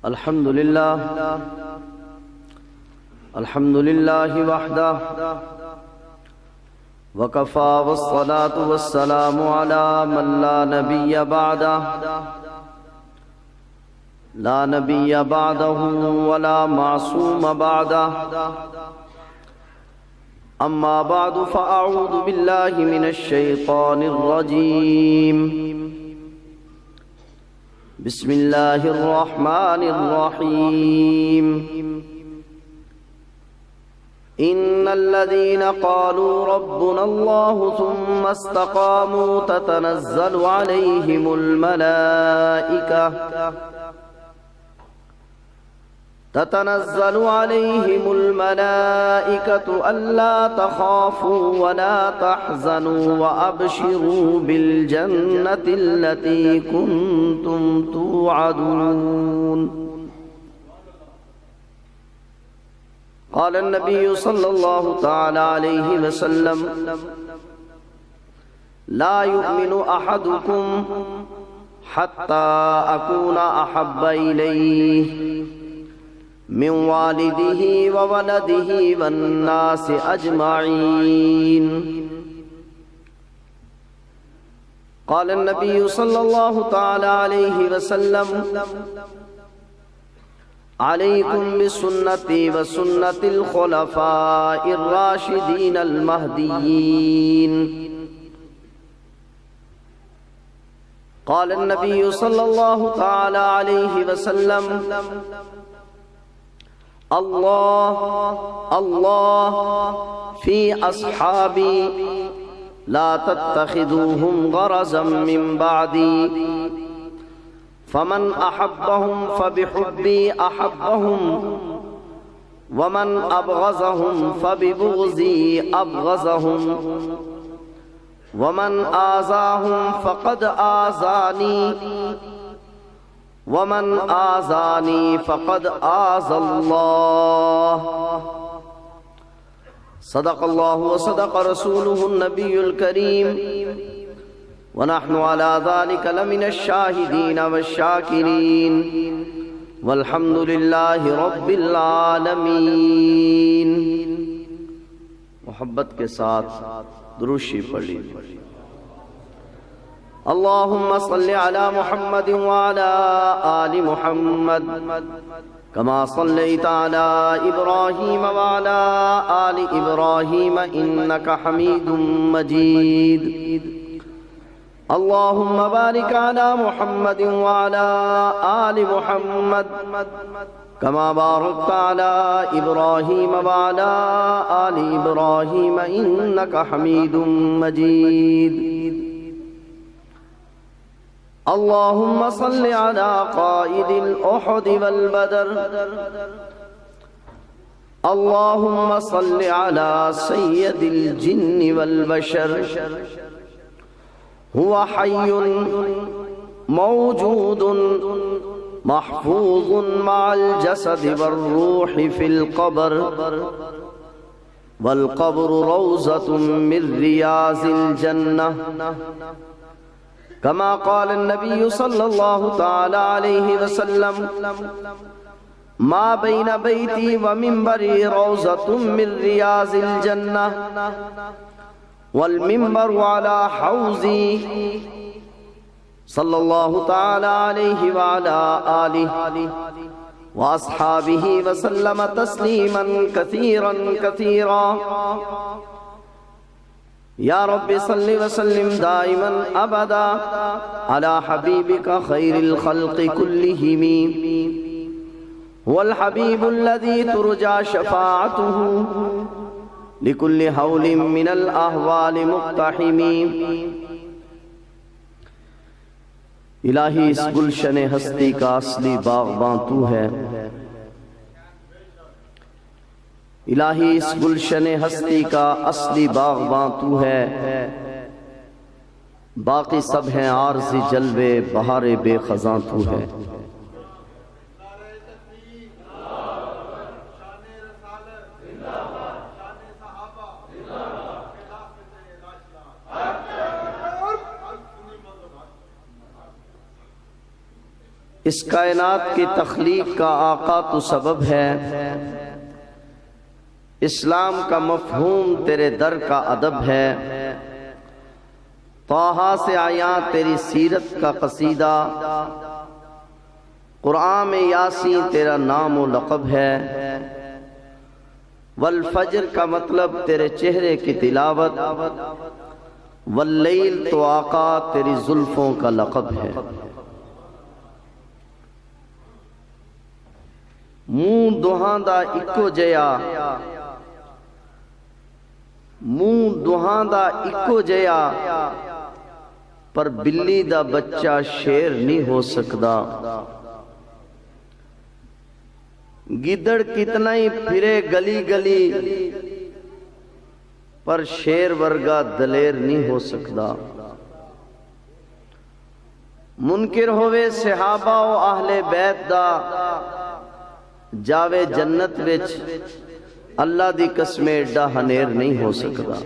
الحمد لله وحده وكفى والصلاة والسلام على من لا نبي بعده ولا معصوم بعده أما بعد فأعوذ بالله من الشيطان الرجيم بسم الله الرحمن الرحيم إن الذين قالوا ربنا الله ثم استقاموا تتنزل عليهم الملائكة ألا تخافوا ولا تحزنوا وأبشروا بالجنة التي كنتم توعدون. قال النبي صلى الله تعالى عليه وسلم: لا يؤمن أحدكم حتى أكون أحب إليه من والده وولده والناس أجمعين. قال النبي صلى الله تعالى عليه وسلم: عليكم بسنتي وسنة الخلفاء الراشدين المهديين. قال النبي صلى الله تعالى عليه وسلم: الله الله في أصحابي لا تتخذوهم غرضا من بعدي فمن أحبهم فبحبي أحبهم ومن أبغضهم فببغضي أبغضهم ومن آذاهم فقد آذاني ومن آذاني فقد آذى الله. صدق الله وصدق رسوله النبي الكريم ونحن على ذلك لمن الشاهدين والشاكرين والحمد لله رب العالمين. محبت کے ساتھ درود شریف پڑھ لیجیے. اللهم صل على محمد وعلى آل محمد كما صليت على إبراهيم وعلى آل إبراهيم إنك حميد مجيد. اللهم بارك على محمد وعلى آل محمد كما باركت على إبراهيم وعلى آل إبراهيم إنك حميد مجيد. اللهم صل على قائد الأحد والبدر. اللهم صل على سيد الجن والبشر. هو حي موجود محفوظ مع الجسد والروح في القبر والقبر روضة من رياض الجنة كما قال النبي صلى الله تعالى عليه وسلم: ما بين بيتي ومنبري روضة من رياض الجنة والمنبر على حوضي. صلى الله تعالى عليه وعلى آله وأصحابه وسلم تسليما كثيرا كثيرا. یا رب صل وسلم دائما ابدا على حبيبك خير الخلق كلهم. هو الحبيب الذي ترجى شفاعته لكل هول من الأهوال مقتحم. الہی اس گلشن ہستی کا اصلی باغباں تو ہے. الہی اس گلشن ہستی کا اصلی باغباں تو ہے. باقی سب ہیں عارضی جلوے بہار بے خزاں تو ہے. اس کائنات کی تخلیق کا آقا تو سبب ہے، اسلام کا مفہوم تیرے در کا ادب ہے، طٰہٰ سے عیاں تیری سیرت کا قصیدہ، قرآن میں یاسین تیرا نام و لقب ہے، والفجر کا مطلب تیرے چہرے کی تلاوت، واللیل تو آقا تیری زلفوں کا لقب ہے۔ منہ دہاندا اکو جیا، منہ دہاندا اکو جیا، پر بلی دا بچہ شیر نہیں ہو سکدا، گدڑ کتنا ہی پھرے گلی گلی، پر شیر ورگا دلیر نہیں ہو سکدا، منکر ہوئے صحابہ و اہل بیت دا، جاوے جنت وچ اللہ دی قسم ایڈا ہنیر نہیں ہو سکدا۔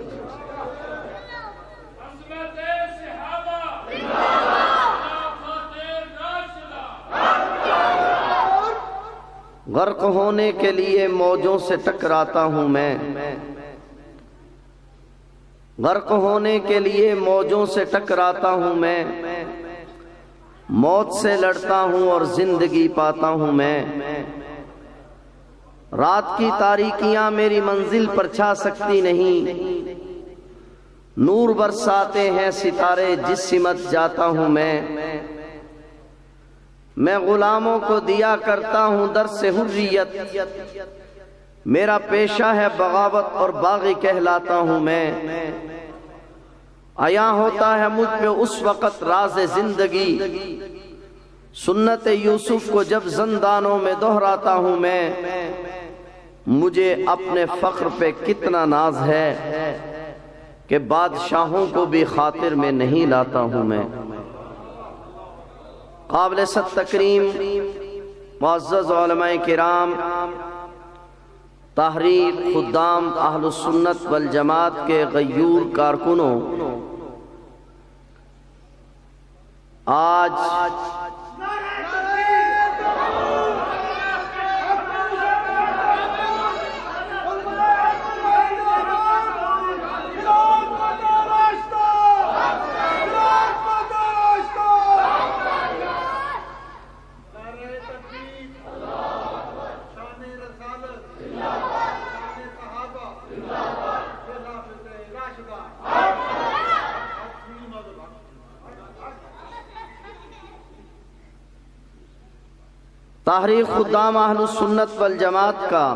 غرق ہونے کے لیے موجوں سے ٹکراتا ہوں میں، غرق ہونے کے لیے موجوں سے ٹکراتا ہوں میں، موت سے لڑتا ہوں اور زندگی پاتا ہوں میں، رات کی تاریکیاں میری منزل پر چھا سکتی نہیں، نور برساتے ہیں ستارے جس سمت جاتا ہوں میں غلاموں کو دیا کرتا ہوں درس حریت، میرا پیشہ ہے بغاوت اور باغی کہلاتا ہوں میں، عیاں ہوتا ہے مجھ پہ اس وقت راز زندگی، سنت یوسف کو جب زندانوں میں دہراتا ہوں میں، مجھے اپنے فخر پہ کتنا ناز ہے کہ بادشاہوں کو بھی خاطر میں نہیں لاتا ہوں میں۔ قابل صد تکریم معزز علماء کرام، تحریک خدام اہل السنت والجماعت کے غیور کارکنوں، آج تحریک خدام اہل السنت والجماعت کا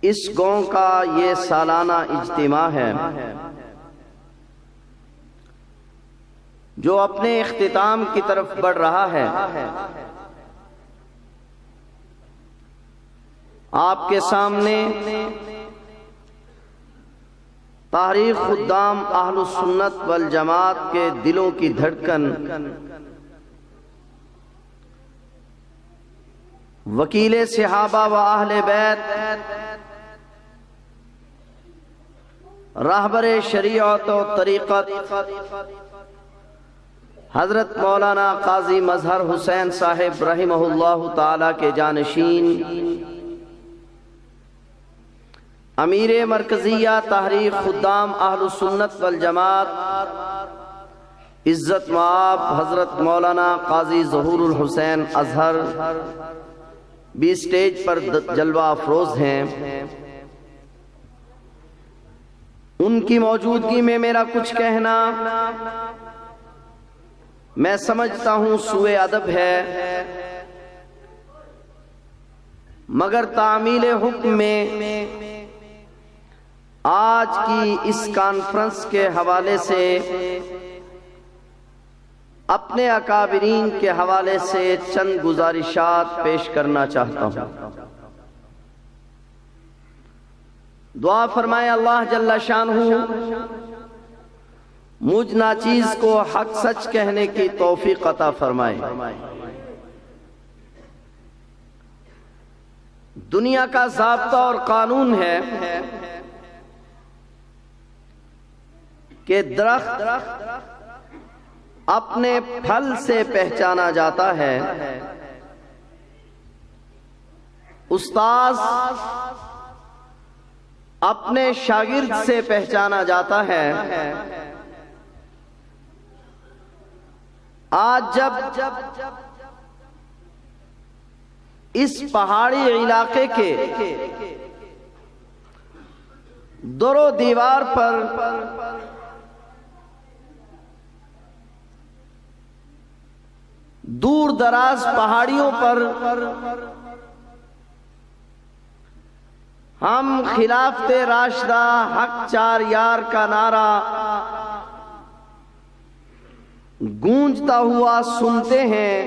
اس گاؤں کا یہ سالانہ اجتماع ہے جو اپنے اختتام کی طرف بڑھ رہا ہے۔ آپ کے سامنے تحریک خدام اہل السنت والجماعت کے دلوں کی دھڑکن، وکیل صحابہ و اہل بیت، راہبر شریعت و طریقت حضرت مولانا قاضی مظہر حسین صاحب رحمہ اللہ تعالی کے جانشین، امیر مرکزیہ تحریک خدام اہل السنت والجماعت عزت مآب حضرت مولانا قاضی ظہور الحسین اظہر بھی سٹیج پر جلوہ افروز ہیں۔ ان کی موجودگی میں میرا کچھ کہنا میں سمجھتا ہوں سوء ادب ہے، مگر تعمیل حکم میں آج کی اس کانفرنس کے حوالے سے اپنے اکابرین کے حوالے سے چند گزارشات پیش کرنا چاہتا ہوں۔ دعا فرمائے اللہ جل شانہ مجھ ناچیز کو حق سچ کہنے کی توفیق عطا فرمائے۔ دنیا کا ضابطہ اور قانون ہے کہ درخت اپنے پھل سے پہچانا جاتا ہے، استاذ اپنے شاگرد سے پہچانا جاتا ہے۔ آج جب اس پہاڑی علاقے کے در و دیوار پر دور دراز پہاڑیوں پر ہم خلافت راشدہ حق چار یار کا نعرہ گونجتا ہوا سنتے ہیں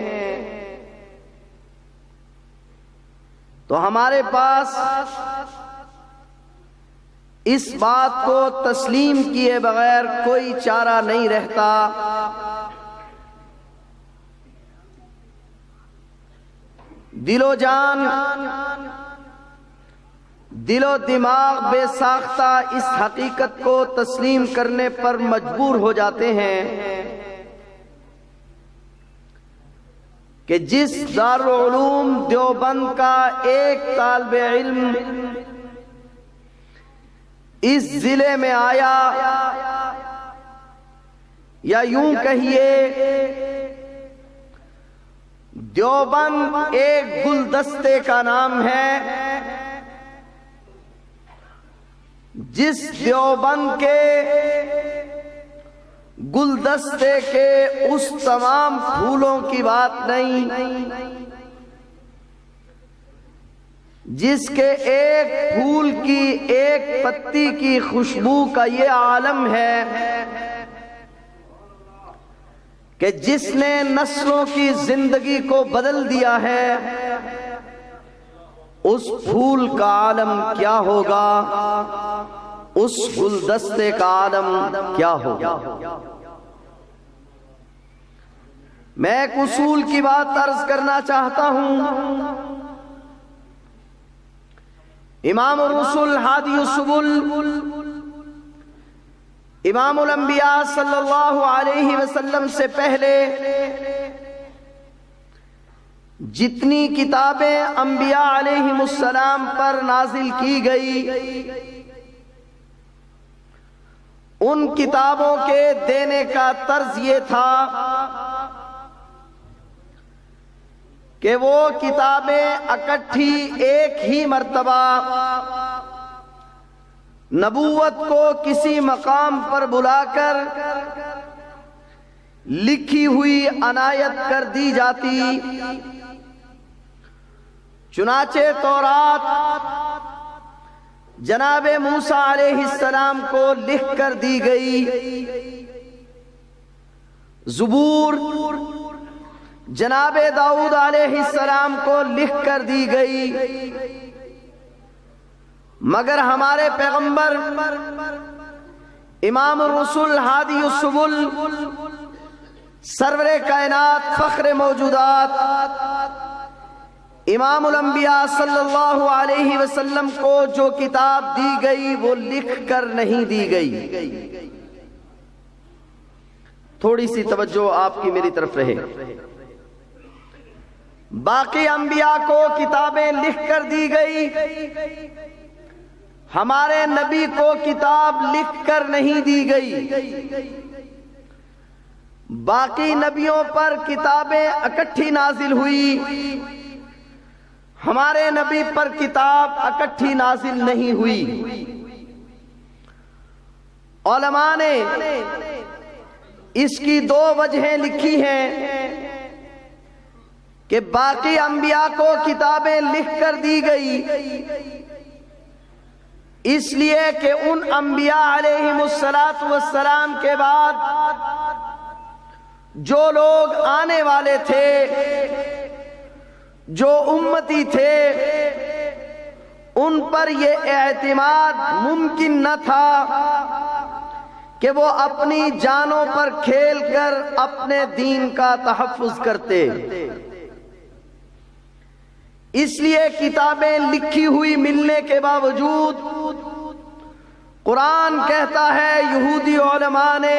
تو ہمارے پاس اس بات کو تسلیم کیے بغیر کوئی چارہ نہیں رہتا دل و جان، دل و دماغ بے ساختہ اس حقیقت کو تسلیم کرنے پر مجبور ہو جاتے ہیں کہ جس دارالعلوم دیوبند کا ایک طالب علم اس ضلع میں آیا، یا یوں کہیے دیوبند ایک گلدستے کا نام ہے، جس دیوبند کے گلدستے کے اس تمام پھولوں کی بات نہیں جس کے ایک پھول کی ایک پتی کی خوشبو کا یہ عالم ہے کہ جس نے نسلوں کی زندگی کو بدل دیا ہے، اس پھول کا عالم کیا ہوگا، اس گلدستے کا عالم کیا ہوگا۔ میں ایک اصول کی بات عرض کرنا چاہتا ہوں۔ امام الرسل ہادی السبل امام الانبیاء صلی اللہ علیہ وسلم سے پہلے جتنی کتابیں انبیاء علیہم السلام پر نازل کی گئی، ان کتابوں کے دینے کا طرز یہ تھا کہ وہ کتابیں اکٹھی ایک ہی مرتبہ نبوت کو کسی مقام پر بلا کر لکھی ہوئی عنایت کر دی جاتی۔ چنانچہ تورات جناب موسیٰ علیہ السلام کو لکھ کر دی گئی، زبور جناب داؤد علیہ السلام کو لکھ کر دی گئی، مگر ہمارے پیغمبر امام الرسل ہادی السبل سرور کائنات فخر موجودات امام الانبیاء صلی اللہ علیہ وسلم کو جو کتاب دی گئی وہ لکھ کر نہیں دی گئی۔ تھوڑی سی توجہ آپ کی میری طرف رہے۔ باقی انبیاء کو کتابیں لکھ کر دی گئی، ہمارے نبی کو کتاب لکھ کر نہیں دی گئی۔ باقی نبیوں پر کتابیں اکٹھی نازل ہوئی، ہمارے نبی پر کتاب اکٹھی نازل نہیں ہوئی۔ علماء نے اس کی دو وجہیں لکھی ہیں کہ باقی انبیاء کو کتابیں لکھ کر دی گئی اس لیے کہ ان انبیاء علیہم السلام کے بعد جو لوگ آنے والے تھے، جو امتی تھے، ان پر یہ اعتماد ممکن نہ تھا کہ وہ اپنی جانوں پر کھیل کر اپنے دین کا تحفظ کرتے۔ اس لیے کتابیں لکھی ہوئی ملنے کے باوجود قرآن کہتا ہے، یہودی علماء نے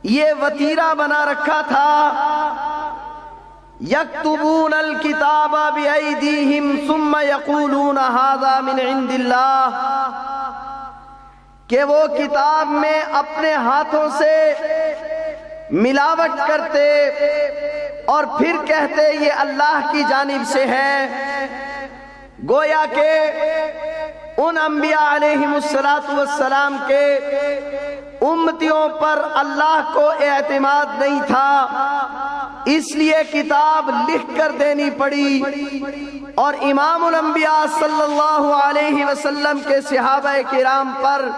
یہ وتیرہ بنا رکھا تھا، یکتبون الکتاب بایدیہم ثم یقولون ھذا من عند اللہ، کہ وہ کتاب میں اپنے ہاتھوں سے ملاوٹ کرتے اور پھر کہتے یہ اللہ کی جانب سے ہے۔ گویا کہ ان انبیاء علیہم السلام کے امتیوں پر اللہ کو اعتماد نہیں تھا، اس لیے کتاب لکھ کر دینی پڑی، اور امام الانبیاء صلی اللہ علیہ وسلم کے صحابہ کرام پر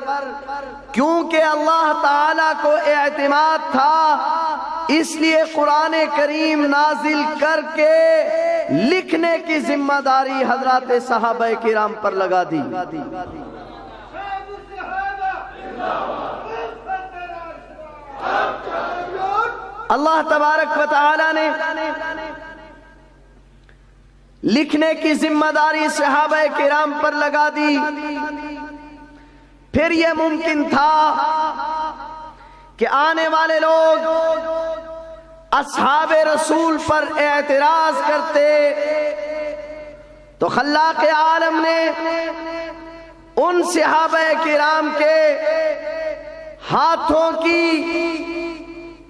کیونکہ اللہ تعالیٰ کو اعتماد تھا، اس لیے قرآن کریم نازل کر کے لکھنے کی ذمہ داری حضرات صحابہ کرام پر لگا دی۔ اللہ تبارک و تعالی نے لکھنے کی ذمہ داری صحابہ کرام پر لگا دی۔ پھر یہ ممکن تھا کہ آنے والے لوگ اصحاب رسول پر اعتراض کرتے، تو خلاق عالم نے ان صحابہ کرام کے ہاتھوں کی،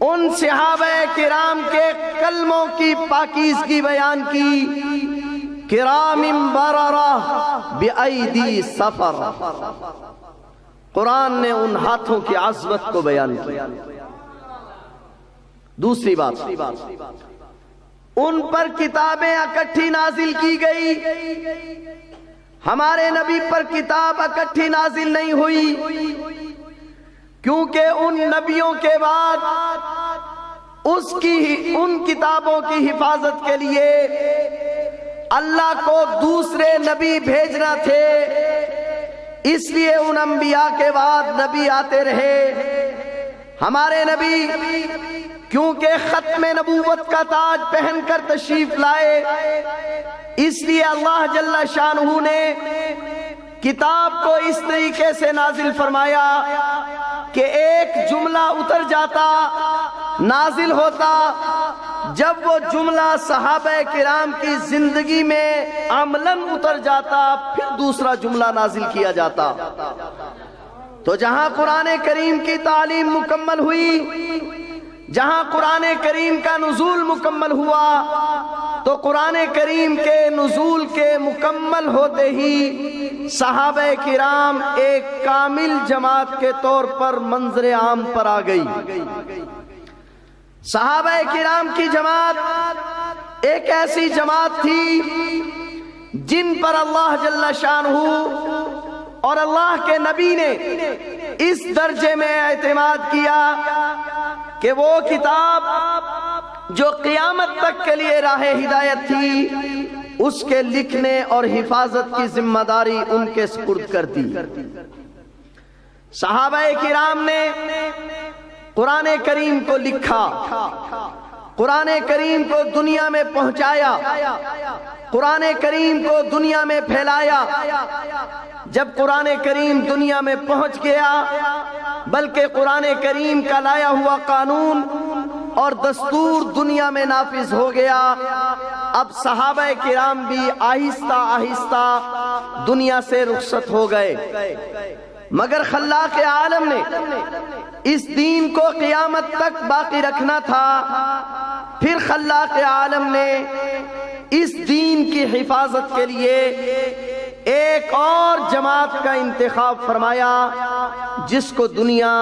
ان صحابہ کرام کے کلموں کی پاکیزگی بیان کی، کرام بررہ بأیدی سفر۔ قرآن نے ان ہاتھوں کی عظمت کو بیان کیا۔ دوسری بات، ان پر کتابیں اکٹھی نازل کی گئی، ہمارے نبی پر کتاب اکٹھی نازل نہیں ہوئی، کیونکہ ان نبیوں کے بعد ان کتابوں کی حفاظت کے لیے اللہ کو دوسرے نبی بھیجنا تھے، اس لیے ان انبیاء کے بعد نبی آتے رہے۔ ہمارے نبی کیونکہ ختم نبوت کا تاج پہن کر تشریف لائے، اس لیے اللہ جل شانہ نے کتاب کو اس طریقے سے نازل فرمایا کہ ایک جملہ اتر جاتا، نازل ہوتا، جب وہ جملہ صحابہ کرام کی زندگی میں عملاً اتر جاتا، پھر دوسرا جملہ نازل کیا جاتا۔ تو جہاں قرآن کریم کی تعلیم مکمل ہوئی، جہاں قرآن کریم کا نزول مکمل ہوا، تو قرآن کریم کے نزول کے مکمل ہوتے ہی صحابہ کرام ایک کامل جماعت کے طور پر منظر عام پر آ گئی۔ صحابہ کرام کی جماعت ایک ایسی جماعت تھی جن پر اللہ جل شانہ اور اللہ کے نبی نے اس درجے میں اعتماد کیا کہ وہ کتاب جو قیامت تک کے لیے راہ ہدایت تھی، اس کے لکھنے اور حفاظت کی ذمہ داری ان کے سپرد کر دی۔ صحابہ کرام نے قرآن کریم کو لکھا، قرآن کریم کو دنیا میں پہنچایا، قرآن کریم کو دنیا میں پھیلایا۔ جب قرآن کریم دنیا میں پہنچ گیا، بلکہ قرآن کریم کا لایا ہوا قانون اور دستور دنیا میں نافذ ہو گیا، اب صحابہ کرام بھی آہستہ آہستہ دنیا سے رخصت ہو گئے، مگر خلاق عالم نے اس دین کو قیامت تک باقی رکھنا تھا۔ پھر خلاق عالم نے اس دین کی حفاظت کے لیے ایک اور جماعت کا انتخاب فرمایا، جس کو دنیا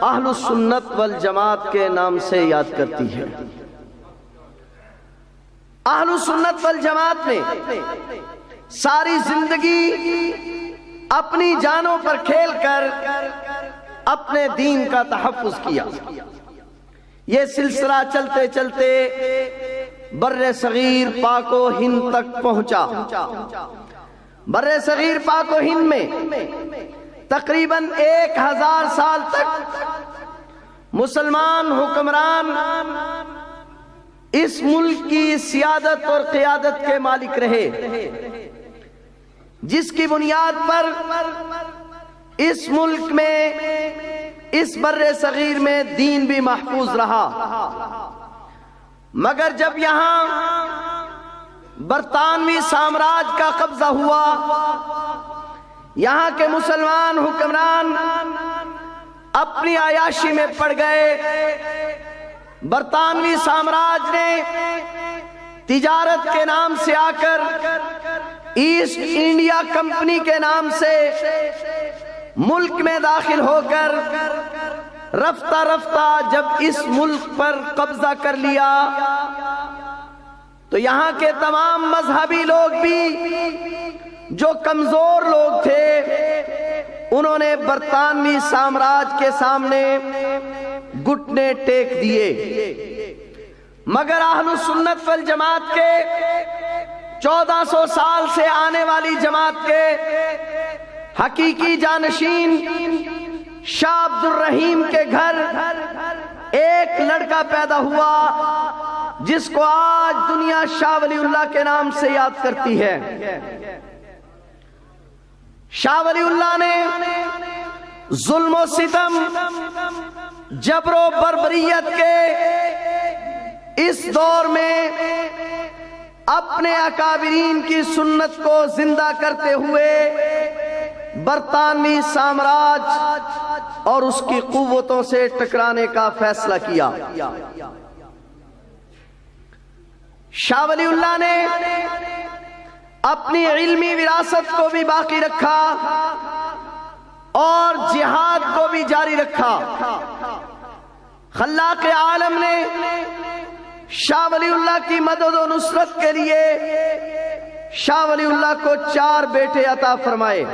اہل السنت والجماعت کے نام سے یاد کرتی ہے۔ اہل السنت والجماعت نے ساری زندگی اپنی جانوں پر کھیل کر اپنے دین کا تحفظ کیا۔ یہ سلسلہ چلتے چلتے بر صغیر پاک و ہند تک پہنچا۔ بر صغیر پاک و ہند میں تقریباً 1000 سال تک مسلمان حکمران اس ملک کی سیادت اور قیادت کے مالک رہے، جس کی بنیاد پر اس ملک میں اس بر صغیر میں دین بھی محفوظ رہا، مگر جب یہاں برطانوی سامراج کا قبضہ ہوا، یہاں کے مسلمان حکمران اپنی عیاشی میں پڑ گئے۔ برطانوی سامراج نے تجارت کے نام سے آ کر، ایسٹ انڈیا کمپنی کے نام سے ملک میں داخل ہو کر رفتہ رفتہ جب اس ملک پر قبضہ کر لیا تو یہاں کے تمام مذہبی لوگ بھی جو کمزور لوگ تھے انہوں نے برطانوی سامراج کے سامنے گھٹنے ٹیک دیے، مگر اہل سنت والجماعت کے 1400 سال سے آنے والی جماعت کے حقیقی جانشین شاہ عبد الرحیم کے گھر ایک لڑکا پیدا ہوا جس کو آج دنیا شاہ ولی اللہ کے نام سے یاد کرتی ہے۔ شاہ ولی اللہ نے ظلم و ستم، جبر و بربریت کے اس دور میں اپنے اکابرین کی سنت کو زندہ کرتے ہوئے برطانوی سامراج اور اس کی قوتوں سے ٹکرانے کا فیصلہ کیا۔ شاہ ولی اللہ نے اپنی علمی وراثت کو بھی باقی رکھا اور جہاد کو بھی جاری رکھا۔ خلاق عالم نے شاہ ولی اللہ کی مدد و نصرت کے لیے شاہ ولی اللہ کو 4 بیٹے عطا فرمائے۔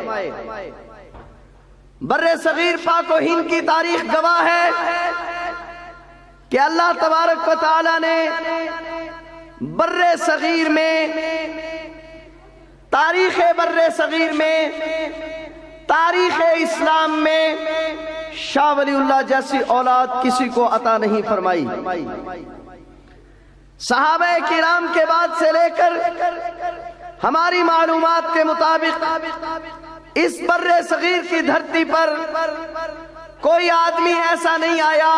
بر صغیر پاک و ہند کی تاریخ گواہ ہے کہ اللہ تبارک و تعالی نے بر صغیر میں، تاریخ بر صغیر میں، تاریخ اسلام میں شاہ ولی اللہ جیسی اولاد کسی کو عطا نہیں فرمائی۔ صحابہ کرام کے بعد سے لے کر ہماری معلومات کے مطابق اس بر صغیر کی دھرتی پر کوئی آدمی ایسا نہیں آیا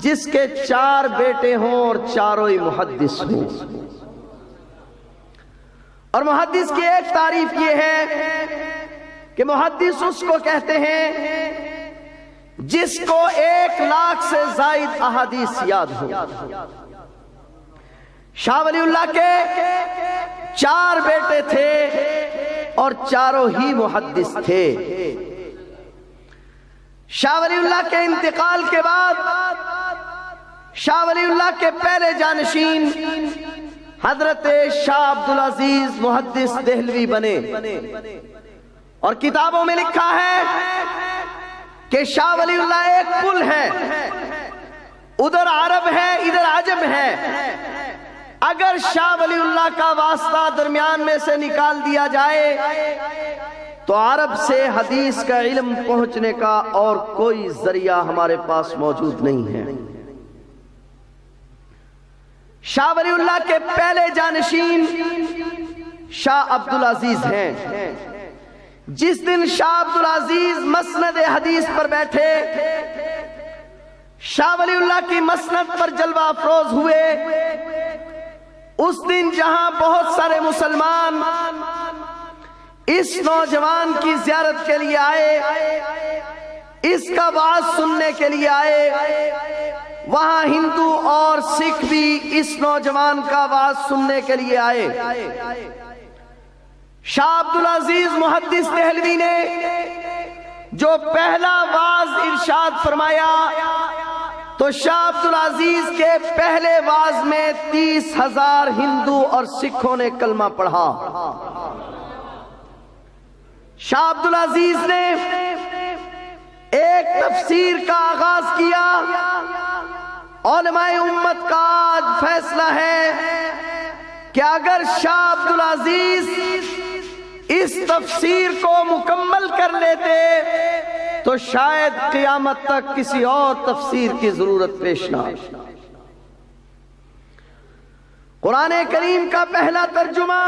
جس کے 4 بیٹے ہوں اور چاروں ہی محدث ہوں۔ اور محدث کی ایک تعریف یہ ہے کہ محدث اس کو کہتے ہیں جس کو 1 لاکھ سے زائد احادیث یاد ہو۔ شاہ ولی اللہ کے 4 بیٹے تھے اور چاروں ہی محدث تھے۔ شاہ ولی اللہ کے انتقال کے بعد شاہ ولی اللہ کے پہلے جانشین حضرت شاہ عبدالعزیز محدث دہلوی بنے، اور کتابوں میں لکھا ہے کہ شاہ ولی اللہ ایک پل ہے، ادھر عرب ہے ادھر عجم ہے، اگر شاہ ولی اللہ کا واسطہ درمیان میں سے نکال دیا جائے تو عرب سے حدیث کا علم پہنچنے کا اور کوئی ذریعہ ہمارے پاس موجود نہیں ہے۔ شاہ ولی اللہ کے پہلے جانشین شاہ عبدالعزیز ہیں۔ جس دن شاہ عبدالعزیز مسند حدیث پر بیٹھے، شاہ ولی اللہ کی مسند پر جلوہ افروز ہوئے، اس دن جہاں بہت سارے مسلمان اس نوجوان کی زیارت کے لیے آئے، اس کا وعظ سننے کے لیے آئے، وہاں ہندو اور سکھ بھی اس نوجوان کا وعظ سننے کے لیے آئے۔ شاہ عبدالعزیز محدث دہلوی نے جو پہلا وعظ ارشاد فرمایا تو شاہ عبدالعزیز کے پہلے وعظ میں 30,000 ہندو اور سکھوں نے کلمہ پڑھا۔ شاہ عبدالعزیز نے ایک تفسیر کا آغاز کیا۔ علماء امت کا آج فیصلہ ہے کہ اگر شاہ عبدالعزیز اس تفسیر کو مکمل کر لیتے تو شاید قیامت تک کسی اور تفسیر کی ضرورت پیش نہ آئے۔ قرآن کریم کا پہلا ترجمہ،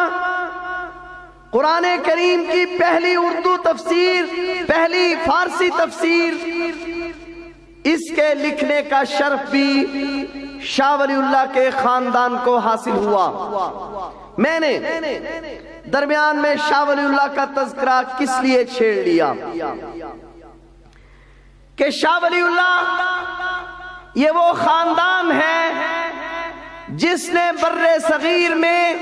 قرآن کریم کی پہلی اردو تفسیر، پہلی فارسی تفسیر اس کے لکھنے کا شرف بھی شاہ ولی اللہ کے خاندان کو حاصل ہوا۔ میں نے درمیان میں شاہ ولی اللہ کا تذکرہ کس لیے چھیڑ لیا کہ شاہ ولی اللہ یہ وہ خاندان ہے جس نے بر صغیر میں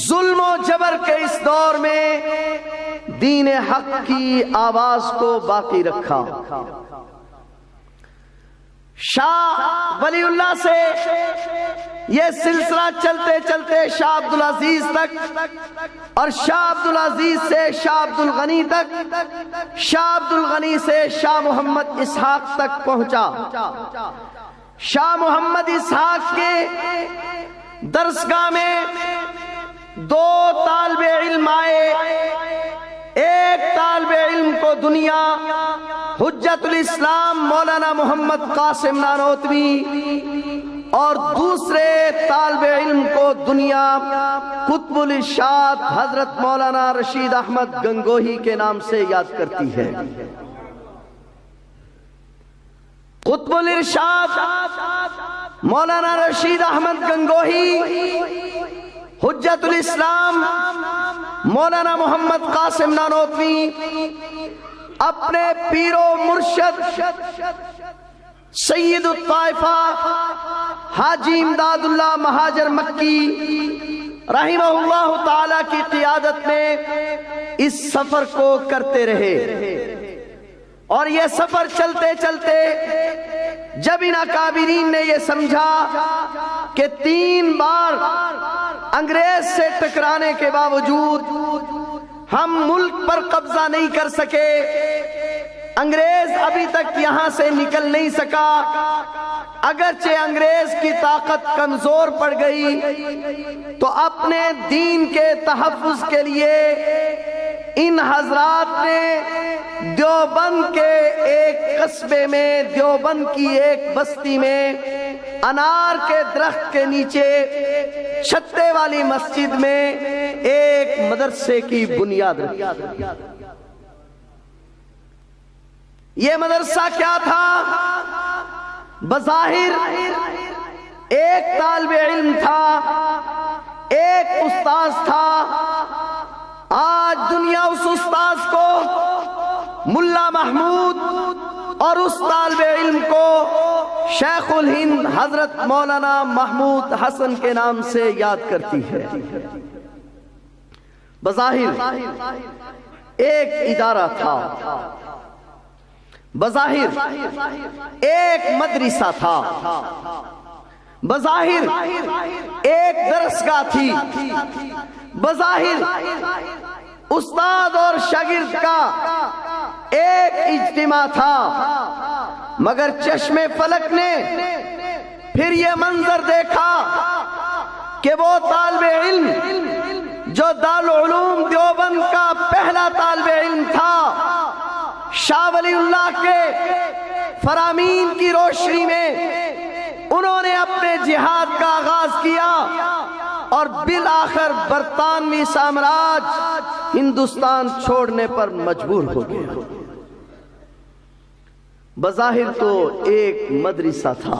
ظلم و جبر کے اس دور میں دین حق کی آواز کو باقی رکھا۔ شاہ ولی اللہ سے یہ سلسلہ چلتے چلتے شاہ عبدالعزیز تک، اور شاہ عبدالعزیز سے شاہ عبدالغنی تک، شاہ عبدالغنی سے شاہ محمد اسحاق تک پہنچا۔ شاہ محمد اسحاق کے درسگاہ میں دو طالب علم آئے۔ ایک طالب علم کو دنیا حجت الاسلام مولانا محمد قاسم نانوتوی، اور دوسرے طالب علم کو دنیا قطب الارشاد حضرت مولانا رشید احمد گنگوہی کے نام سے یاد کرتی ہے۔ قطب الارشاد مولانا رشید احمد گنگوہی، حجت الاسلام مولانا محمد قاسم نانوتوی اپنے پیر و مرشد سید الطائفہ حاجی امداد اللہ مہاجر مکی رحمہ اللہ تعالی کی قیادت میں اس سفر کو کرتے رہے، اور یہ سفر چلتے چلتے جب ان اکابرین نے یہ سمجھا کہ 3 بار انگریز سے ٹکرانے کے باوجود ہم ملک پر قبضہ نہیں کر سکے، انگریز ابھی تک یہاں سے نکل نہیں سکا، اگرچہ انگریز کی طاقت کمزور پڑ گئی، تو اپنے دین کے تحفظ کے لیے ان حضرات نے دیوبند کے ایک قصبے میں، دیوبند کی ایک بستی میں، انار کے درخت کے نیچے چھتے والی مسجد میں ایک مدرسے کی بنیاد رکھی۔ یہ مدرسہ کیا تھا؟ بظاہر ایک طالب علم تھا، ایک استاذ تھا۔ آج دنیا اس استاذ کو ملا محمود اور اس طالب علم کو شیخ الہند حضرت مولانا محمود حسن کے نام سے یاد کرتی ہے۔ بظاہر ایک ادارہ تھا، بظاہر ایک مدرسہ تھا، بظاہر ایک درسگاہ تھی، بظاہر استاد اور شاگرد کا ایک اجتماع تھا، مگر چشم فلک نے پھر یہ منظر دیکھا کہ وہ طالب علم جو دارالعلوم دیوبند کا پہلا طالب علم تھا، شاہ ولی اللہ کے فرامین کی روشنی میں انہوں نے اپنے جہاد کا آغاز کیا، اور بالآخر برطانوی سامراج ہندوستان چھوڑنے پر مجبور ہو گیا۔ بظاہر تو ایک مدرسہ تھا،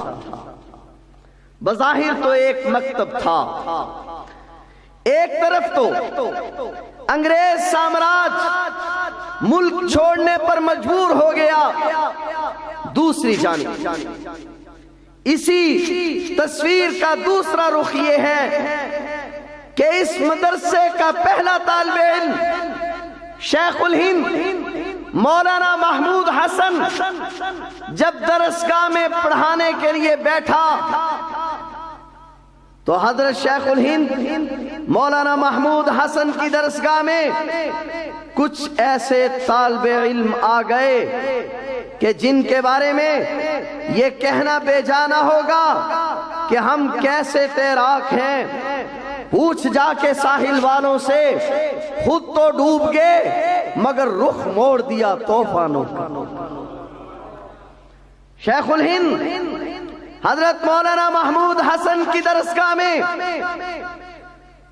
بظاہر تو ایک مکتب تھا، ایک طرف تو انگریز سامراج ملک چھوڑنے پر مجبور ہو گیا، دوسری جانب اسی تصویر کا دوسرا رخ یہ ہے کہ اس مدرسے کا پہلا طالب علم شیخ الہند مولانا محمود حسن جب درسگاہ میں پڑھانے کے لیے بیٹھا تو حضرت شیخ الہند مولانا محمود حسن کی درسگاہ میں کچھ ایسے طالب علم آ گئے کہ جن کے بارے میں یہ کہنا بے جانا ہوگا کہ ہم کیسے تیراک ہیں، پوچھ جا کے ساحل والوں سے، خود تو ڈوب گئے مگر رخ موڑ دیا طوفانوں کا۔ شیخ الہند حضرت مولانا محمود حسن کی درسگاہ میں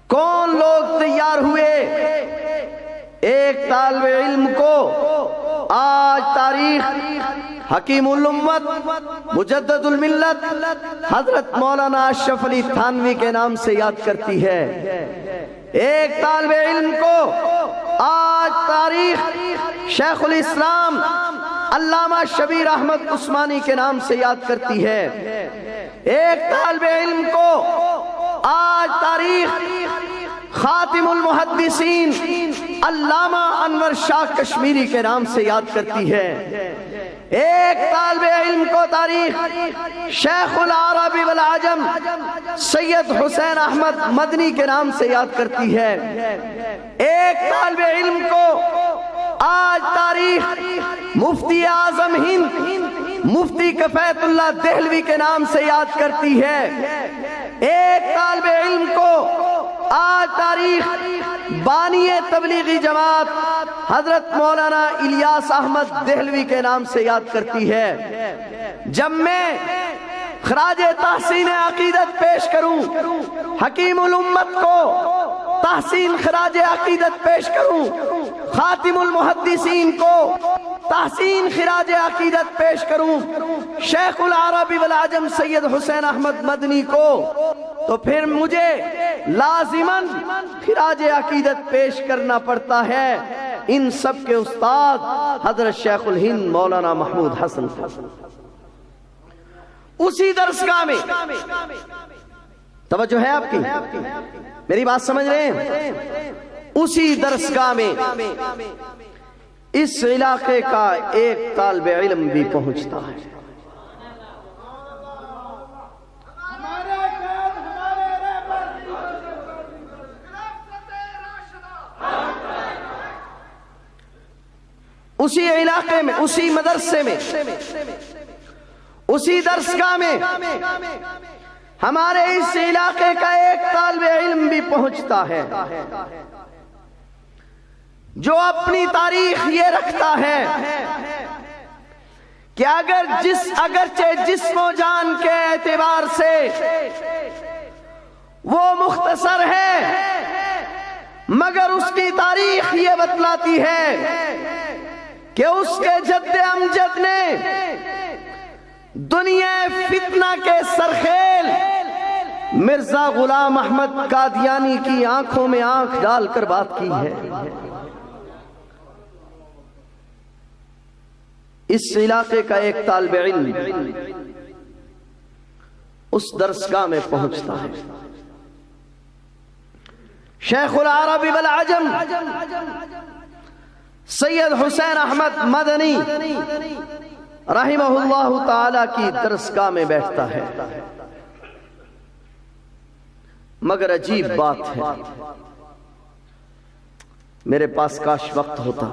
کون لوگ تیار ہوئے؟ ایک طالب علم کو آج تاریخ حکیم الامت مجدد الملت حضرت مولانا اشرف علی تھانوی کے نام سے یاد کرتی ہے۔ ایک طالب علم کو آج تاریخ شیخ الاسلام علامہ شبیر احمد عثمانی کے نام سے یاد کرتی ہے۔ ایک طالب علم کو آج تاریخ خاتم المحدثین علامہ انور شاہ کشمیری کے نام سے یاد کرتی ہے۔ ایک طالب علم کو تاریخ شیخ العرب والعجم سید حسین احمد مدنی کے نام سے یاد کرتی ہے۔ ایک طالب علم کو آج تاریخ مفتی اعظم ہند مفتی کفایت اللہ دہلوی کے نام سے یاد کرتی ہے۔ ایک طالب علم کو آج تاریخ بانی تبلیغی جماعت حضرت مولانا الیاس احمد دہلوی کے نام سے یاد کرتی ہے۔ جب میں خراج تحسین عقیدت پیش کروں، حکیم الامت کو تحسین خراج عقیدت پیش کروں، خاتم المحدثین کو تحسین خراج عقیدت پیش کروں، شیخ العرب والعجم سید حسین احمد مدنی کو، تو پھر مجھے لازماً خراج عقیدت پیش کرنا پڑتا ہے ان سب کے استاد حضرت شیخ الہند مولانا محمود حسن۔ اسی درسگاہ میں توجہ ہے آپ کی، میری بات سمجھ رہے ہیں؟ اسی درسگاہ میں اس علاقے کا ایک طالب علم بھی پہنچتا ہے۔ اسی علاقے میں، اسی مدرسے میں، اسی درسگاہ میں ہمارے اس علاقے کا ایک طالب علم بھی پہنچتا ہے جو اپنی تاریخ یہ رکھتا ہے کہ اگرچہ جسم و جان کے اعتبار سے وہ مختصر ہے، مگر اس کی تاریخ یہ بتلاتی ہے کہ اس کے جد امجد نے دنیا فتنہ کے سرخیل مرزا غلام احمد قادیانی کی آنکھوں میں آنکھ ڈال کر بات کی ہے۔ اس علاقے کا ایک طالب علم اس درسگاہ میں پہنچتا ہے۔ شیخ العرب والعجم سید حسین احمد مدنی رحمہ اللہ تعالی کی درسگاہ میں بیٹھتا ہے، مگر عجیب بات ہے، میرے پاس کاش وقت ہوتا،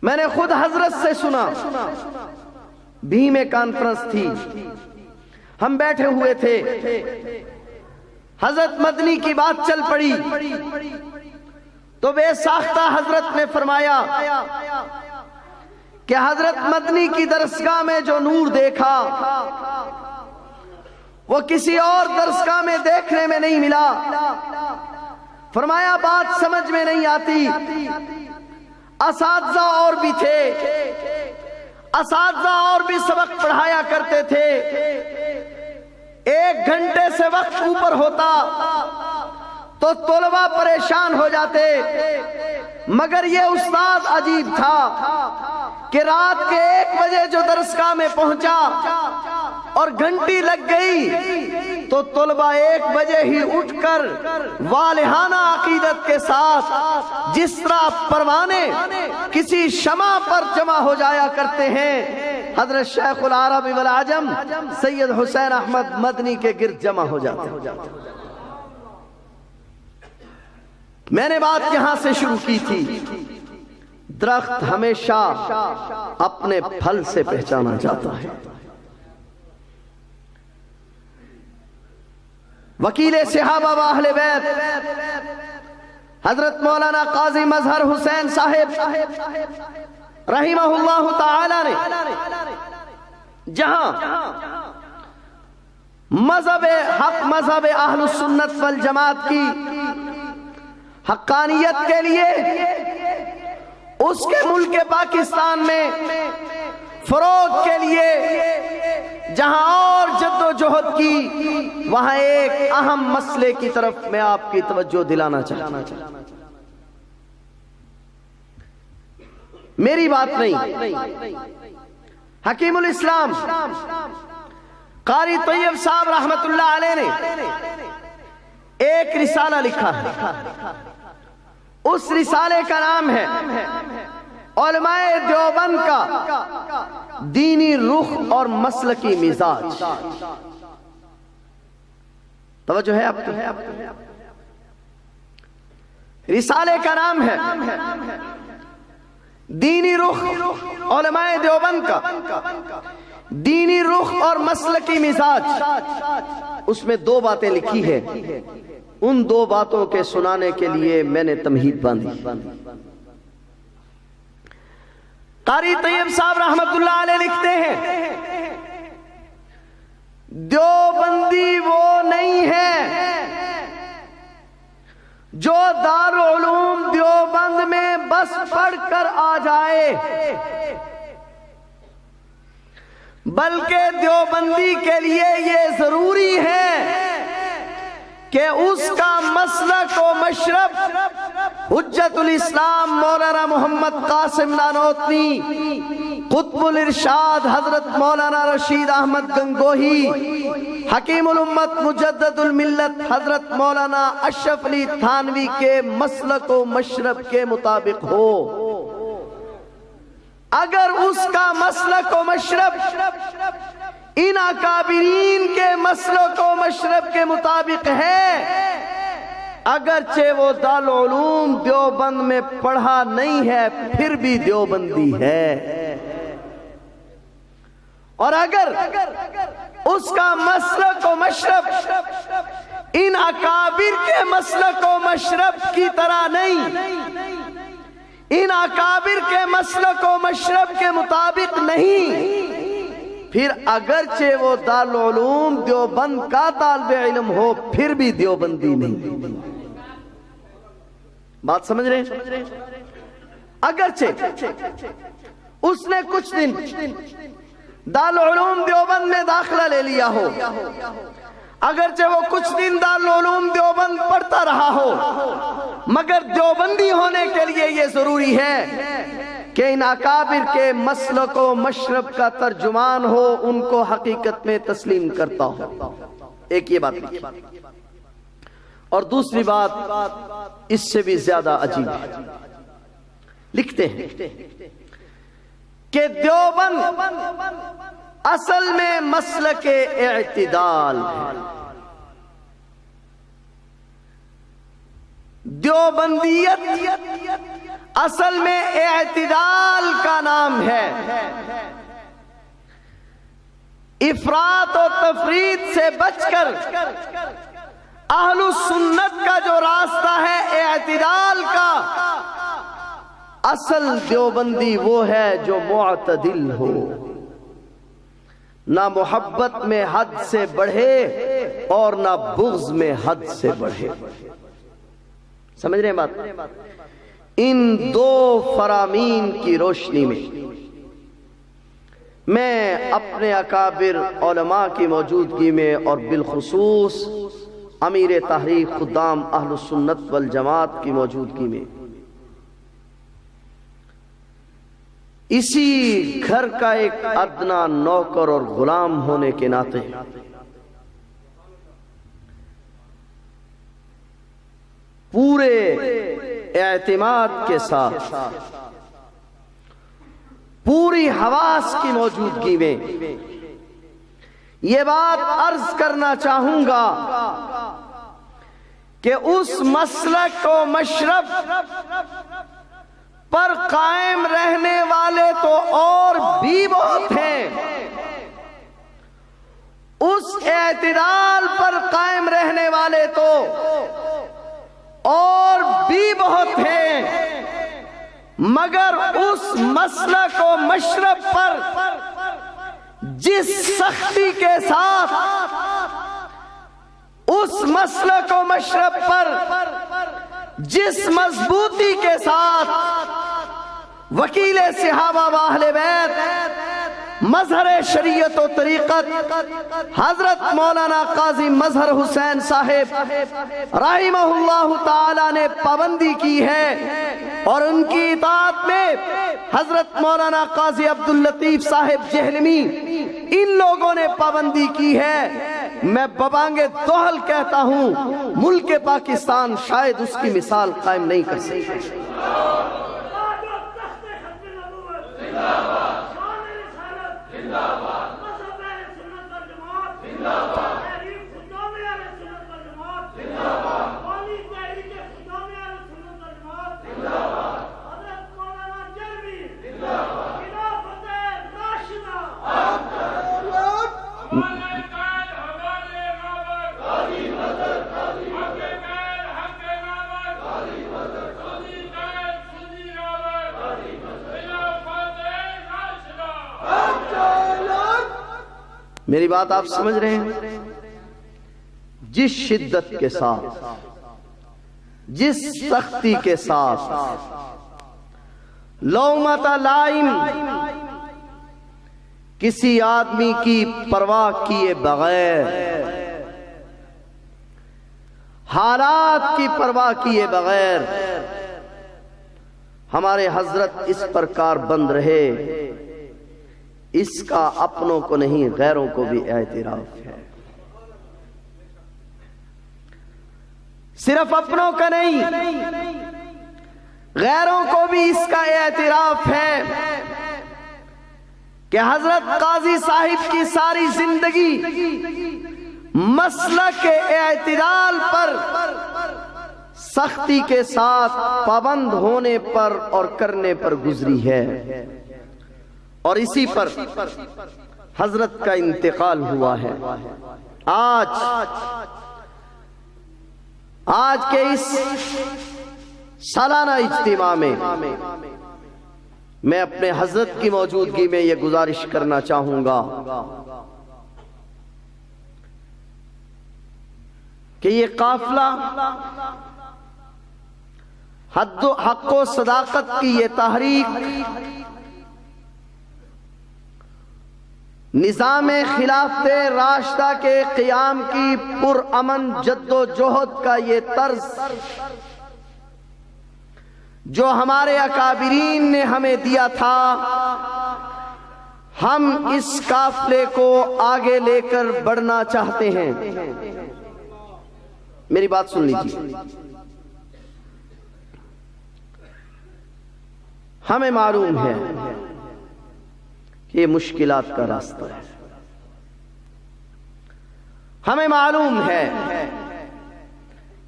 میں نے خود حضرت سے سنا، بھی میں کانفرنس تھی، ہم بیٹھے ہوئے تھے، حضرت مدنی کی بات چل پڑی تو بے ساختہ حضرت نے فرمایا کہ حضرت مدنی کی درسگاہ میں جو نور دیکھا وہ کسی اور درسگاہ میں دیکھنے میں نہیں ملا۔ فرمایا بات سمجھ میں نہیں آتی، اساتذہ اور بھی تھے، اساتذہ اور بھی سبق پڑھایا کرتے تھے، 1 گھنٹے سے وقت اوپر ہوتا تو طلبہ پریشان ہو جاتے، مگر یہ استاد عجیب تھا کہ رات کے 1 بجے جو درسگاہ میں پہنچا اور گھنٹی لگ گئی تو طلبہ 1 بجے ہی اٹھ کر والہانہ عقیدت کے ساتھ جس طرح پروانے کسی شمع پر جمع ہو جایا کرتے ہیں، حضرت شیخ العرب والعجم سید حسین احمد مدنی کے گرد جمع ہو جاتے ہیں۔ میں نے بات یہاں سے شروع کی تھی، درخت ہمیشہ اپنے پھل سے پہچانا جاتا ہے۔ وکیل صحابہ و اہل بیت حضرت مولانا قاضی مظہر حسین صاحب رحمہ اللہ تعالی نے جہاں مذہب حق، مذہب اہل السنت والجماعت کی حقانیت کے لیے اس کے ملک پاکستان میں فروغ کے لیے جہاں اور جد و جہد کی، وہاں ایک اہم مسئلے کی طرف میں آپ کی توجہ دلانا چاہتا ہوں۔ میری بات نہیں، حکیم الاسلام قاری طیب صاحب رحمت اللہ علیہ نے ایک رسالہ لکھا ہے، اس رسالے کا نام ہے علماء دیوبند کا دینی رخ اور مسلکی مزاج۔ توجہ ہے آپ کو؟ رسالے کا نام ہے دینی رخ، علماء دیوبند کا دینی رخ اور مسلکی مزاج۔ اس میں دو باتیں لکھی ہے، ان دو باتوں کے سنانے کے لیے میں نے تمہید باندھی۔ قاری طیب صاحب رحمت اللہ علیہ لکھتے ہیں، دیوبندی وہ نہیں ہے جو دارالعلوم دیوبند میں بس پڑھ کر آ جائے، بلکہ دیوبندی کے لیے یہ ضروری ہے کہ اس کا مسلک و مشرب حجت الاسلام مولانا محمد قاسم نانوتوی، قطب الارشاد حضرت مولانا رشید احمد گنگوہی، حکیم الامت مجدد الملت حضرت مولانا اشرف علی تھانوی کے مسلک و مشرب کے مطابق ہو۔ اگر اس کا مسلک و مشرب ان اکابرین کے مسلک و مشرب کے مطابق ہے، اگرچہ وہ دارالعلوم دیوبند میں پڑھا نہیں ہے پھر بھی دیوبندی ہے، اور اگر اس کا مسلک و مشرب ان اکابر کے مسلک و مشرب کی طرح نہیں، ان اکابر کے مسلک و مشرب کے مطابق نہیں، پھر اگرچہ وہ دارالعلوم دیوبند کا طالب علم ہو پھر بھی دیوبندی نہیں۔ بات سمجھ رہے ہیں؟ اگرچہ اس نے کچھ دن دارالعلوم دیوبند میں داخلہ لے لیا ہو، اگرچہ وہ کچھ دن دارالعلوم دیوبند پڑھتا رہا ہو، مگر دیوبندی ہونے کے لیے یہ ضروری ہے کہ ان اکابر کے مسلک و مشرب کا ترجمان ہو، ان کو حقیقت میں تسلیم کرتا ہو۔ ایک یہ بات لکھی، اور دوسری بات اس سے بھی زیادہ عجیب ہے، لکھتے ہیں کہ دیوبند اصل میں مسلک اعتدال ہے، دیوبندیت اصل میں اعتدال کا نام ہے، افراط و تفریط سے بچ کر اہل السنت کا جو راستہ ہے اعتدال کا، اصل دیوبندی وہ ہے جو معتدل ہو، نہ محبت میں حد سے بڑھے اور نہ بغض میں حد سے بڑھے۔ سمجھ رہے ہیں بات؟ ان دو فرامین کی روشنی میں میں اپنے اکابر علماء کی موجودگی میں اور بالخصوص امیر تحریک خدام اہل السنت والجماعت کی موجودگی میں اسی گھر کا ایک ادنا نوکر اور غلام ہونے کے ناطے پورے اعتماد کے ساتھ پوری حواس کی موجودگی میں یہ بات عرض کرنا چاہوں گا کہ اس مسلک و مشرب پر قائم رہنے والے تو اور بھی بہت ہیں، اس اعتدال پر قائم رہنے والے تو اور بھی بہت ہیں، مگر اس مسلک و مشرب پر جس سختی کے ساتھ، اس مسلک و مشرب پر جس مضبوطی کے ساتھ وکیل صحابہ و اہل بیت، مظہر شریعت و طریقت حضرت مولانا قاضی مظہر حسین صاحب رحمہ اللہ تعالی نے پابندی کی ہے، اور ان کی اطاعت میں حضرت مولانا قاضی عبداللطیف صاحب جہلمی ان لوگوں نے پابندی کی ہے۔ میں ببانگ دوحل کہتا ہوں، ملک پاکستان شاید اس کی مثال قائم نہیں کر سکتا۔ میری بات آپ سمجھ رہے ہیں؟ جس شدت کے ساتھ، جس سختی کے ساتھ لومۃ لائم کسی آدمی کی پرواہ کیے بغیر، حالات کی پرواہ کیے بغیر ہمارے حضرت اس پر کار بند رہے، اس کا اپنوں کو نہیں غیروں کو بھی اعتراف ہے۔ صرف اپنوں کا نہیں، غیروں کو بھی اس کا اعتراف ہے کہ حضرت قاضی صاحب کی ساری زندگی مسلک اعتدال پر، سختی کے ساتھ پابند ہونے پر اور کرنے پر گزری ہے، اور اسی پر حضرت کا انتقال ہوا ہے۔ آج کے اس سالانہ اجتماع میں میں اپنے حضرت کی موجودگی میں یہ گزارش کرنا چاہوں گا کہ یہ قافلہ حق و صداقت کی یہ تحریک نظام خلافت راشدہ کے قیام کی پرامن جد و جہد کا یہ طرز جو ہمارے اکابرین نے ہمیں دیا تھا، ہم اس قافلے کو آگے لے کر بڑھنا چاہتے ہیں۔ میری بات سن لیجیے، ہمیں معلوم ہے یہ مشکلات کا راستہ ہے، ہمیں معلوم ہے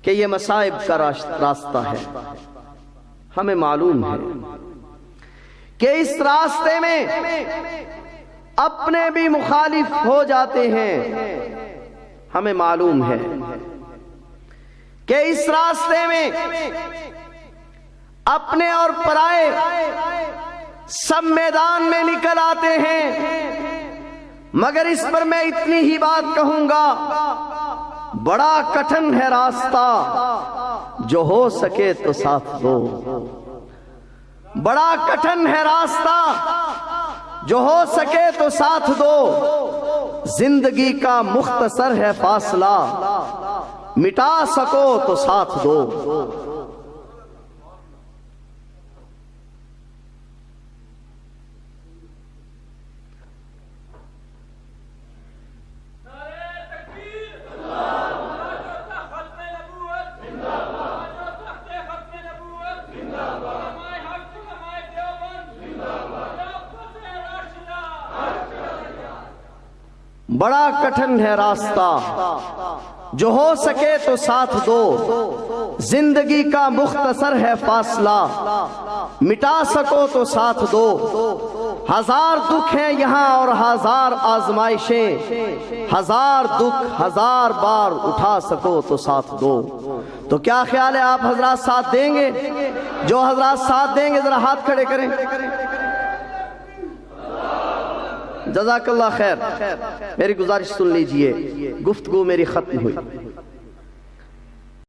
کہ یہ مصائب کا راستہ ہے، ہمیں معلوم ہے کہ اس راستے میں اپنے بھی مخالف ہو جاتے ہیں، ہمیں معلوم ہے کہ اس راستے میں اپنے اور پرائے سب میدان میں نکل آتے ہیں، مگر اس پر میں اتنی ہی بات کہوں گا، بڑا کٹھن ہے راستہ، جو ہو سکے تو ساتھ دو۔ بڑا کٹھن ہے راستہ، جو ہو سکے تو ساتھ دو۔ زندگی کا مختصر ہے فاصلہ، مٹا سکو تو ساتھ دو۔ بڑا کٹھن ہے راستہ، جو ہو سکے تو ساتھ دو۔ زندگی کا مختصر ہے فاصلہ، مٹا سکو تو ساتھ دو۔ ہزار دکھ ہیں یہاں اور ہزار آزمائشیں، ہزار دکھ ہزار بار اٹھا سکو تو ساتھ دو۔ تو کیا خیال ہے، آپ حضرات ساتھ دیں گے؟ جو حضرات ساتھ دیں گے ذرا ہاتھ کھڑے کریں۔ جزاک اللہ خیر۔ میری گزارش سن لیجئے، گفتگو میری ختم ہوئی۔